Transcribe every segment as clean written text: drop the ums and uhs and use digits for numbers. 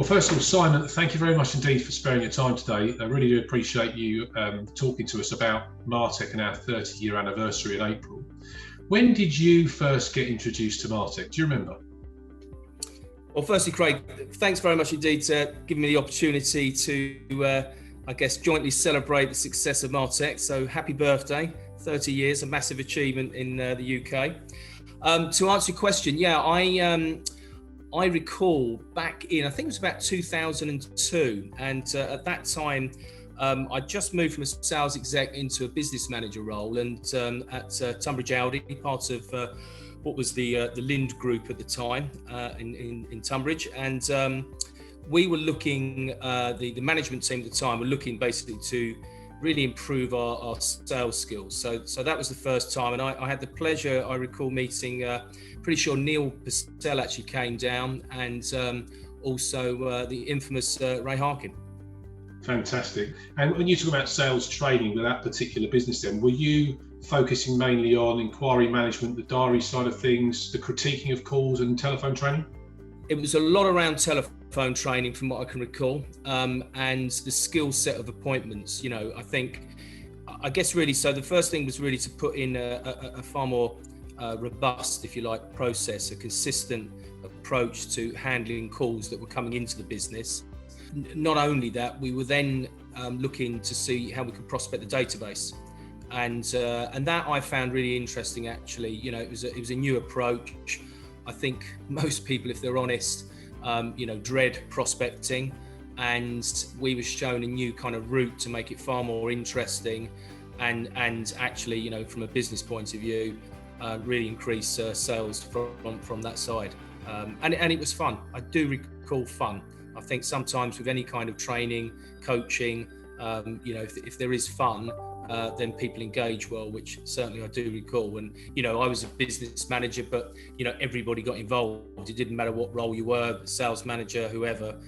Well, first of all, Simon, thank you very much indeed for sparing your time today. I really do appreciate you talking to us about Martec and our 30-year anniversary in April. When did you first get introduced to Martec? Do you remember? Well, firstly, Craig, thanks very much indeed for giving me the opportunity to, jointly celebrate the success of Martec. So happy birthday, 30 years, a massive achievement in the UK. To answer your question, I recall back in, I think it was about 2002. And at that time, I just moved from a sales exec into a business manager role, and at Tunbridge Audi, part of what was the Lind Group at the time in Tunbridge, and we were looking, the management team at the time were looking basically to really improve our sales skills. So that was the first time, and I had the pleasure, I recall meeting, pretty sure Neil Purcell actually came down, and also the infamous Ray Harkin. Fantastic. And when you talk about sales training with that particular business then, were you focusing mainly on inquiry management, the diary side of things, the critiquing of calls and telephone training? It was a lot around telephone training from what I can recall, and the skill set of appointments. I guess really, so the first thing was really to put in a far more robust, if you like, process, a consistent approach to handling calls that were coming into the business. Not only that, we were then looking to see how we could prospect the database, and that I found really interesting. Actually, it was a new approach. I think most people, if they're honest, dread prospecting, and we were shown a new kind of route to make it far more interesting, and actually, from a business point of view, really increase sales from that side. And it was fun. I do recall fun. I think sometimes with any kind of training, coaching, if there is fun, then people engage well, which certainly I do recall. And, I was a business manager, but, everybody got involved. It didn't matter what role you were, sales manager, whoever,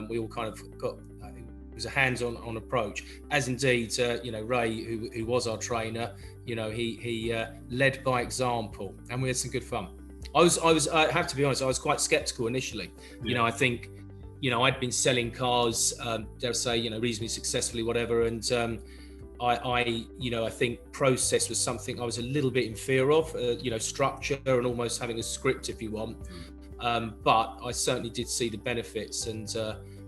we all kind of got, it was a hands-on approach. As indeed, Ray, who was our trainer, he led by example, and we had some good fun. I have to be honest, I was quite skeptical initially. Yeah. I think, I'd been selling cars, dare I say, reasonably successfully, whatever. And I think process was something I was a little bit in fear of, structure and almost having a script, if you want. But I certainly did see the benefits, and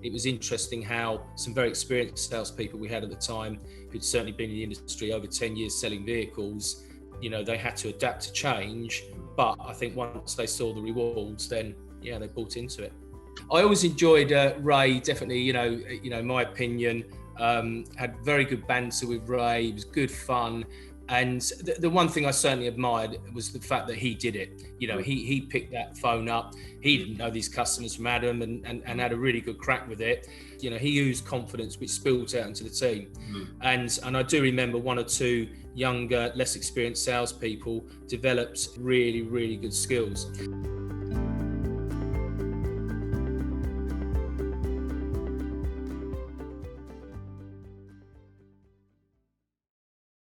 it was interesting how some very experienced salespeople we had at the time, who'd certainly been in the industry over 10 years selling vehicles, they had to adapt to change. But I think once they saw the rewards, then they bought into it. I always enjoyed Ray, definitely, my opinion, had very good banter with Ray. It was good fun. And the one thing I certainly admired was the fact that he did it. He picked that phone up. He didn't know these customers from Adam, and had a really good crack with it. He oozed confidence, which spilled out into the team. And I do remember one or two younger, less experienced salespeople developed really, really good skills.